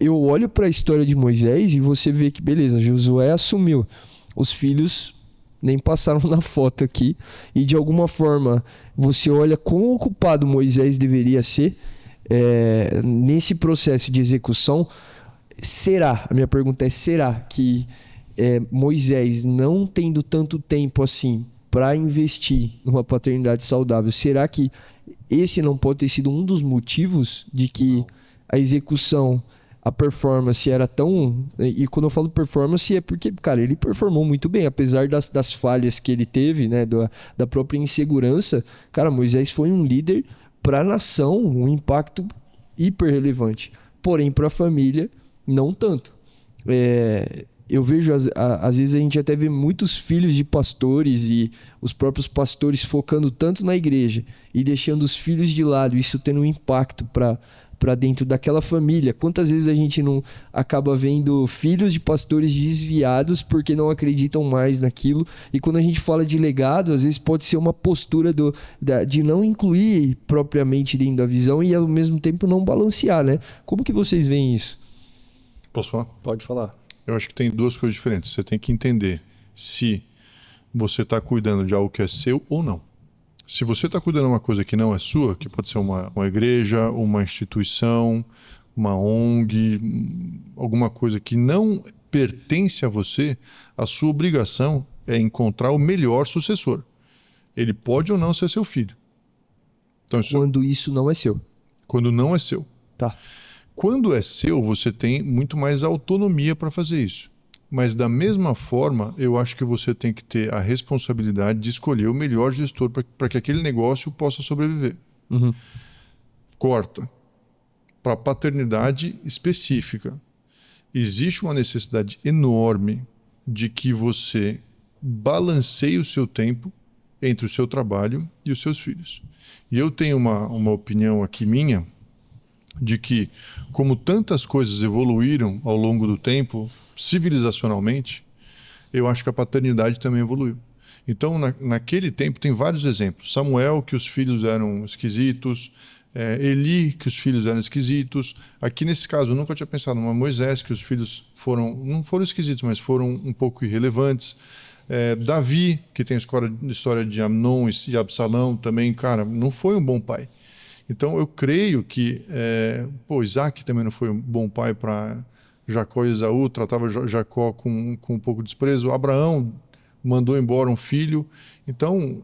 Eu olho para a história de Moisés e você vê que, beleza, Josué assumiu, os filhos nem passaram na foto aqui, e de alguma forma você olha quão ocupado Moisés deveria ser nesse processo de execução. A minha pergunta é, será que Moisés, não tendo tanto tempo assim para investir numa paternidade saudável, será que esse não pode ter sido um dos motivos de que a execução, a performance era tão... E quando eu falo performance é porque, cara, ele performou muito bem, apesar das falhas que ele teve, né, da própria insegurança. Cara, Moisés foi um líder para a nação, um impacto hiper relevante. Porém, para a família, não tanto. Eu vejo, às vezes a gente até vê muitos filhos de pastores e os próprios pastores focando tanto na igreja e deixando os filhos de lado, isso tendo um impacto para para dentro daquela família. Quantas vezes a gente não acaba vendo filhos de pastores desviados porque não acreditam mais naquilo? E quando a gente fala de legado, às vezes pode ser uma postura de não incluir propriamente dentro da visão e ao mesmo tempo não balancear, né? Como que vocês veem isso? Posso falar? Pode falar. Eu acho que tem duas coisas diferentes. Você tem que entender se você está cuidando de algo que é seu ou não. Se você está cuidando de uma coisa que não é sua, que pode ser uma igreja, uma instituição, uma ONG, alguma coisa que não pertence a você, a sua obrigação é encontrar o melhor sucessor. Ele pode ou não ser seu filho. Então, quando isso não é seu. Quando não é seu. Tá. Quando é seu, você tem muito mais autonomia para fazer isso. Mas da mesma forma, eu acho que você tem que ter a responsabilidade de escolher o melhor gestor para que aquele negócio possa sobreviver. Uhum. Corta. Para paternidade específica, existe uma necessidade enorme de que você balanceie o seu tempo entre o seu trabalho e os seus filhos. E eu tenho uma opinião aqui minha, de que, como tantas coisas evoluíram ao longo do tempo, civilizacionalmente, eu acho que a paternidade também evoluiu. Então, naquele tempo, tem vários exemplos. Samuel, que os filhos eram esquisitos, Eli, que os filhos eram esquisitos. Aqui, nesse caso, eu nunca tinha pensado, mas Moisés, que os filhos não foram esquisitos, mas foram um pouco irrelevantes. Davi, que tem a história de Amnon e Absalão, também, cara, não foi um bom pai. Então, eu creio que Isaac também não foi um bom pai para Jacó e Esaú, tratava Jacó com um pouco de desprezo. Abraão mandou embora um filho. Então,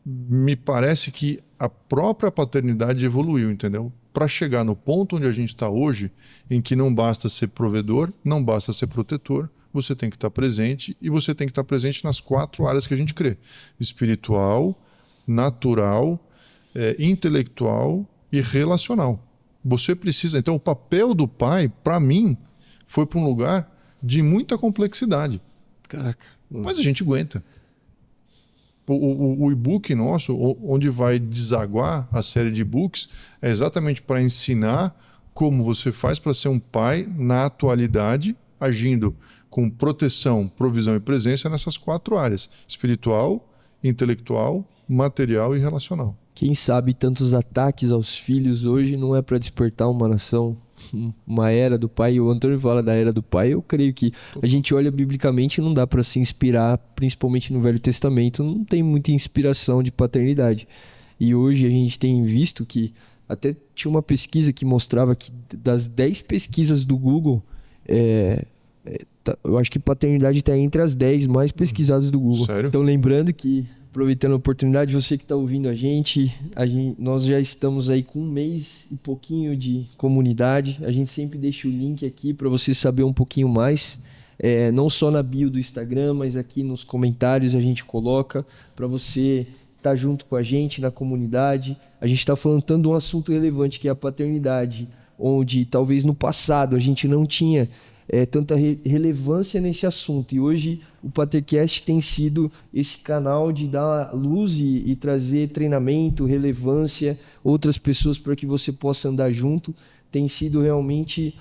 me parece que a própria paternidade evoluiu, entendeu? Para chegar no ponto onde a gente está hoje, em que não basta ser provedor, não basta ser protetor, você tem que estar presente, e você tem que estar presente nas 4 áreas que a gente crê: espiritual, natural, intelectual e relacional. Você precisa... Então, o papel do pai, para mim, foi para um lugar de muita complexidade. Caraca. Mas a gente aguenta. O e-book nosso, onde vai desaguar a série de e-books, é exatamente para ensinar como você faz para ser um pai na atualidade, agindo com proteção, provisão e presença nessas 4 áreas: espiritual, intelectual, material e relacional. Quem sabe tantos ataques aos filhos hoje não é para despertar uma nação, uma era do pai. O Antônio fala da era do pai. Eu creio que a gente olha biblicamente e não dá para se inspirar, principalmente no Velho Testamento, não tem muita inspiração de paternidade. E hoje a gente tem visto que até tinha uma pesquisa que mostrava que das 10 pesquisas do Google, eu acho que paternidade está entre as 10 mais pesquisadas do Google. Sério? Então, lembrando que, aproveitando a oportunidade, você que está ouvindo a gente, nós já estamos aí com 1 mês e pouquinho de comunidade. A gente sempre deixa o link aqui para você saber um pouquinho mais. Não só na bio do Instagram, mas aqui nos comentários a gente coloca para você estar junto com a gente na comunidade. A gente está falando tanto de um assunto relevante que é a paternidade, onde talvez no passado a gente não tinha tanta relevância nesse assunto. E hoje o Patercast tem sido esse canal de dar luz e trazer treinamento, relevância, outras pessoas para que você possa andar junto. Tem sido realmente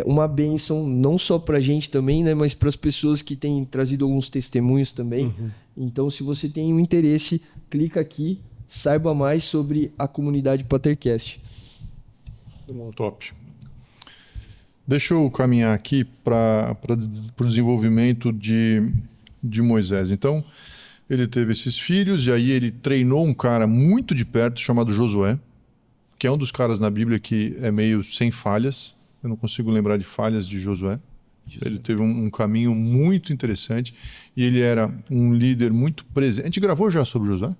uma bênção, não só para a gente também, né, mas para as pessoas que têm trazido alguns testemunhos também. Uhum. Então, se você tem um interesse, clica aqui, saiba mais sobre a comunidade Patercast. Top. Deixa eu caminhar aqui para o desenvolvimento de Moisés. Então, ele teve esses filhos e aí ele treinou um cara muito de perto chamado Josué, que é um dos caras na Bíblia que é meio sem falhas. Eu não consigo lembrar de falhas de Josué. Ele teve um caminho muito interessante e ele era um líder muito presente. A gente gravou já sobre Josué?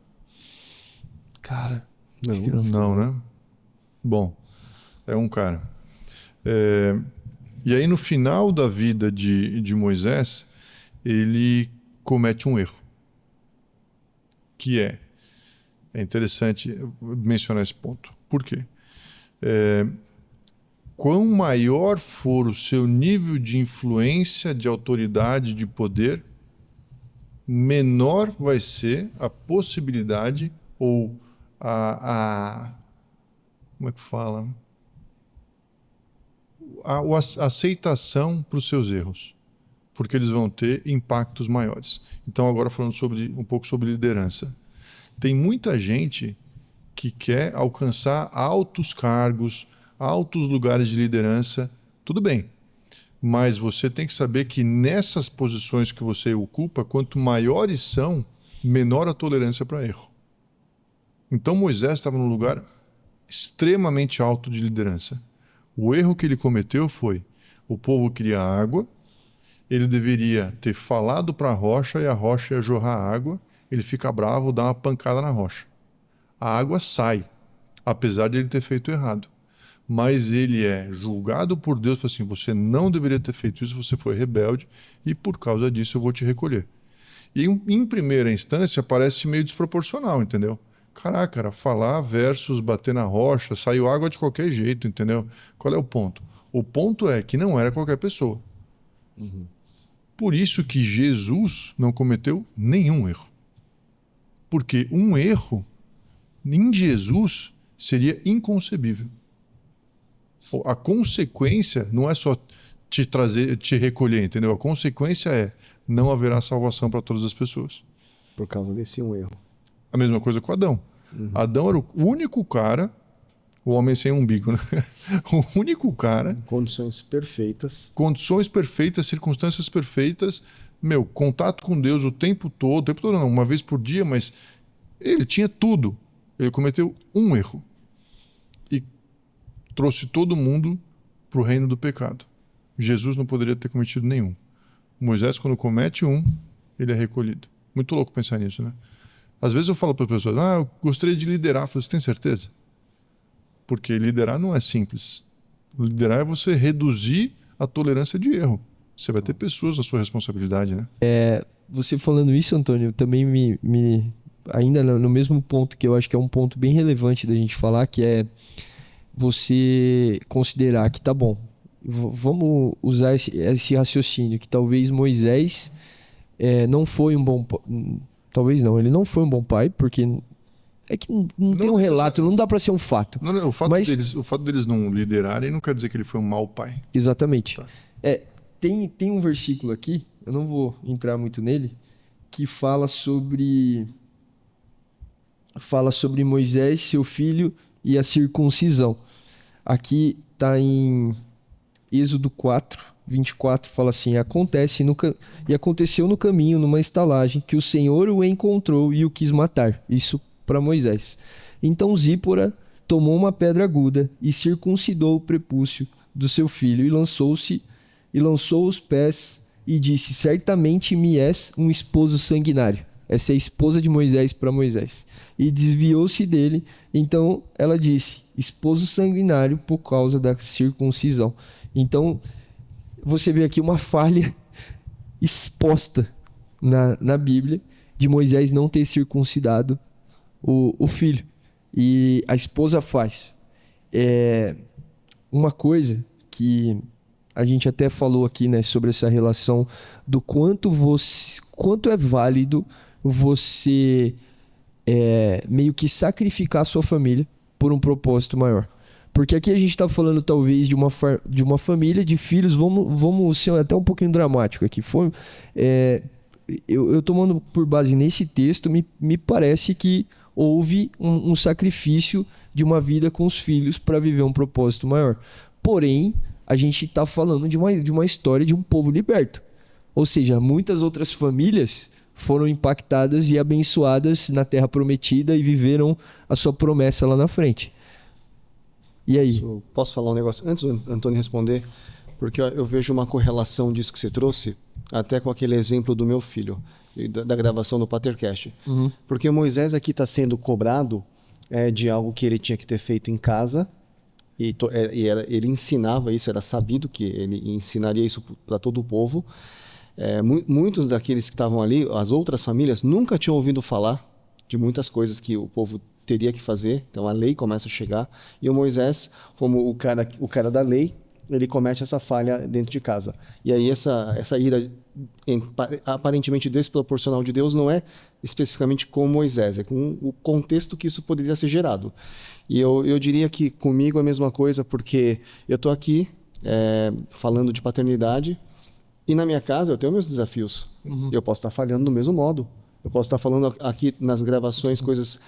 Cara, não, né? Bom, é um cara. E aí, no final da vida de Moisés, ele comete um erro. Que é interessante mencionar esse ponto. Por quê? Quão maior for o seu nível de influência, de autoridade, de poder, menor vai ser a possibilidade ou como como é que fala? A aceitação para os seus erros, porque eles vão ter impactos maiores. Então, agora falando um pouco sobre liderança. Tem muita gente que quer alcançar altos cargos, altos lugares de liderança, tudo bem. Mas você tem que saber que nessas posições que você ocupa, quanto maiores são, menor a tolerância para erro. Então Moisés estava num lugar extremamente alto de liderança. O erro que ele cometeu foi: o povo queria água, ele deveria ter falado para a rocha e a rocha ia jorrar água, ele fica bravo, dá uma pancada na rocha. A água sai, apesar de ele ter feito errado. Mas ele é julgado por Deus, fala assim: você não deveria ter feito isso, você foi rebelde e por causa disso eu vou te recolher. E em primeira instância parece meio desproporcional, entendeu? Caraca, cara, falar versus bater na rocha, saiu água de qualquer jeito, entendeu? Qual é o ponto? O ponto é que não era qualquer pessoa. Por isso que Jesus não cometeu nenhum erro. Porque um erro em Jesus seria inconcebível. A consequência não é só te recolher, entendeu? A consequência é: não haverá salvação para todas as pessoas. Por causa desse um erro. A mesma coisa com Adão. Adão era o único cara, o homem sem umbigo, né? O único cara... Condições perfeitas, circunstâncias perfeitas, contato com Deus o tempo todo não, uma vez por dia, mas ele tinha tudo. Ele cometeu um erro e trouxe todo mundo para o reino do pecado. Jesus não poderia ter cometido nenhum. Moisés, quando comete um, ele é recolhido. Muito louco pensar nisso, né? Às vezes eu falo para as pessoas: eu gostaria de liderar. Eu falo: você tem certeza? Porque liderar não é simples. Liderar é você reduzir a tolerância de erro. Você vai ter pessoas à sua responsabilidade, né? Você falando isso, Antônio, também ainda no mesmo ponto, que eu acho que é um ponto bem relevante da gente falar, que é você considerar que, tá bom, vamos usar esse raciocínio, que talvez Moisés não foi um bom... Talvez não, ele não foi um bom pai, porque é que não tem um relato, não dá para ser um fato. Não, o fato deles não liderarem não quer dizer que ele foi um mau pai. Exatamente. Tá. Tem um versículo aqui, eu não vou entrar muito nele, que fala sobre Moisés, seu filho e a circuncisão. Aqui está em Êxodo 4:24, fala assim: aconteceu no caminho, numa estalagem, que o Senhor o encontrou e o quis matar. Isso para Moisés. Então Zípora tomou uma pedra aguda e circuncidou o prepúcio do seu filho e lançou os pés e disse: certamente me és um esposo sanguinário. Essa é a esposa de Moisés para Moisés. E desviou-se dele. Então ela disse: esposo sanguinário, por causa da circuncisão. Então você vê aqui uma falha exposta na Bíblia de Moisés não ter circuncidado o filho. E a esposa faz. Uma coisa que a gente até falou aqui, né, sobre essa relação do quanto é válido você meio que sacrificar a sua família por um propósito maior. Porque aqui a gente está falando talvez de uma família de filhos, vamos ser até um pouquinho dramático aqui. Eu tomando por base nesse texto, me parece que houve um sacrifício de uma vida com os filhos para viver um propósito maior. Porém, a gente está falando de uma história de um povo liberto. Ou seja, muitas outras famílias foram impactadas e abençoadas na Terra Prometida e viveram a sua promessa lá na frente. E aí? Posso falar um negócio antes do Antônio responder? Porque eu vejo uma correlação disso que você trouxe, até com aquele exemplo do meu filho, da gravação do Patercast. Porque Moisés aqui está sendo cobrado de algo que ele tinha que ter feito em casa, ele ensinava isso, era sabido que ele ensinaria isso para todo o povo. Muitos daqueles que estavam ali, as outras famílias, nunca tinham ouvido falar de muitas coisas que o povo teria que fazer. Então a lei começa a chegar e o Moisés, como o cara da lei, ele comete essa falha dentro de casa. E aí essa ira aparentemente desproporcional de Deus não é especificamente com Moisés, é com o contexto que isso poderia ser gerado. E eu diria que comigo é a mesma coisa, porque eu estou aqui falando de paternidade e na minha casa eu tenho meus desafios. Eu posso estar falhando do mesmo modo. Eu posso estar falando aqui nas gravações coisas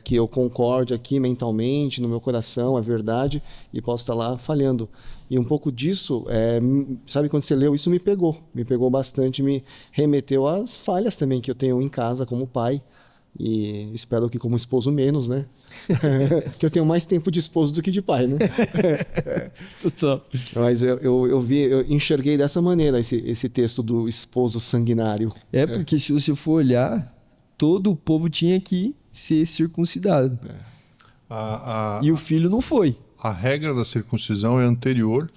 que eu concorde aqui mentalmente, no meu coração, é verdade, e posso estar lá falhando. E um pouco disso, sabe, quando você leu, isso me pegou bastante, me remeteu às falhas também que eu tenho em casa como pai. E espero que como esposo menos, né? Que eu tenho mais tempo de esposo do que de pai, né? Mas eu enxerguei dessa maneira esse texto do esposo sanguinário. Porque se você for olhar, todo o povo tinha que ser circuncidado. E o filho não foi. A regra da circuncisão é anterior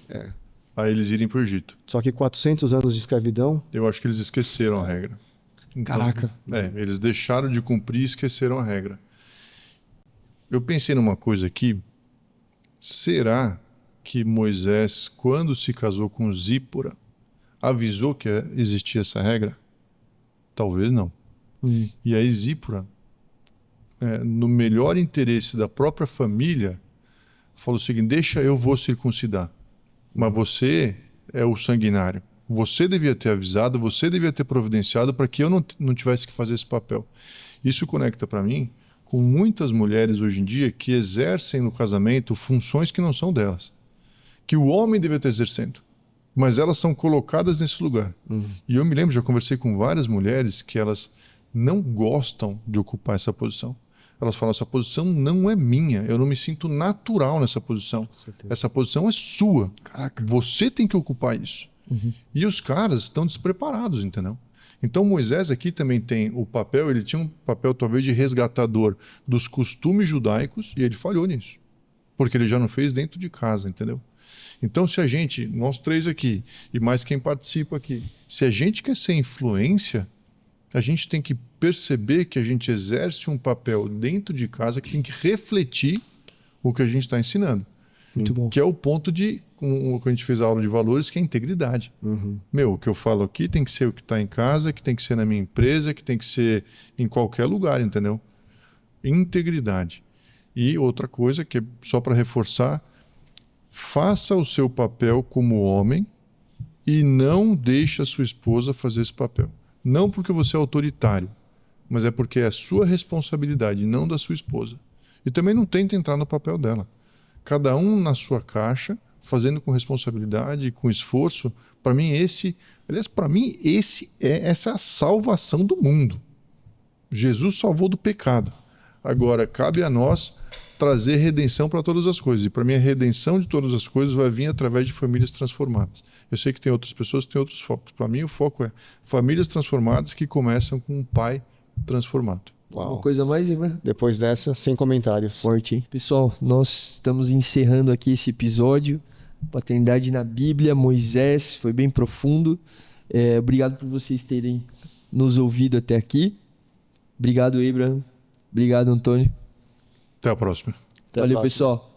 a eles irem para o Egito. Só que 400 anos de escravidão... Eu acho que eles esqueceram a regra. Então, Caraca. Eles deixaram de cumprir e esqueceram a regra. Eu pensei numa coisa aqui. Será que Moisés, quando se casou com Zípora, avisou que existia essa regra? Talvez não. E aí Zípora, no melhor interesse da própria família, falou o seguinte: eu vou circuncidar, mas você é o sanguinário. Você devia ter avisado, você devia ter providenciado para que eu não tivesse que fazer esse papel. Isso conecta para mim com muitas mulheres hoje em dia que exercem no casamento funções que não são delas, que o homem devia estar exercendo, mas elas são colocadas nesse lugar. E eu me lembro, já conversei com várias mulheres que elas não gostam de ocupar essa posição. Elas falam: essa posição não é minha, eu não me sinto natural nessa posição. Essa posição é sua. Caraca. Você tem que ocupar isso. E os caras estão despreparados, entendeu? Então Moisés aqui também tem o papel, ele tinha um papel talvez de resgatador dos costumes judaicos, e ele falhou nisso, porque ele já não fez dentro de casa, entendeu? Então se a gente, nós três aqui, e mais quem participa aqui, se a gente quer ser influência, a gente tem que perceber que a gente exerce um papel dentro de casa que tem que refletir o que a gente está ensinando. Muito bom. Que é o ponto de, como a gente fez a aula de valores, que é a integridade. O que eu falo aqui tem que ser o que está em casa, que tem que ser na minha empresa, que tem que ser em qualquer lugar, entendeu? Integridade. E outra coisa, que é só para reforçar, faça o seu papel como homem e não deixe a sua esposa fazer esse papel. Não porque você é autoritário, mas é porque é a sua responsabilidade, não da sua esposa. E também não tente entrar no papel dela. Cada um na sua caixa, fazendo com responsabilidade, com esforço. Para mim, essa é a salvação do mundo. Jesus salvou do pecado. Agora, cabe a nós trazer redenção para todas as coisas. E para mim, a redenção de todas as coisas vai vir através de famílias transformadas. Eu sei que tem outras pessoas que têm outros focos. Para mim, o foco é famílias transformadas que começam com um pai transformado. Uau. Uma coisa mais, Ibra? Depois dessa, sem comentários. Forte, hein? Pessoal, nós estamos encerrando aqui esse episódio. Paternidade na Bíblia, Moisés, foi bem profundo. Obrigado por vocês terem nos ouvido até aqui. Obrigado, Abraham. Obrigado, Antônio. Até a próxima. Valeu, pessoal.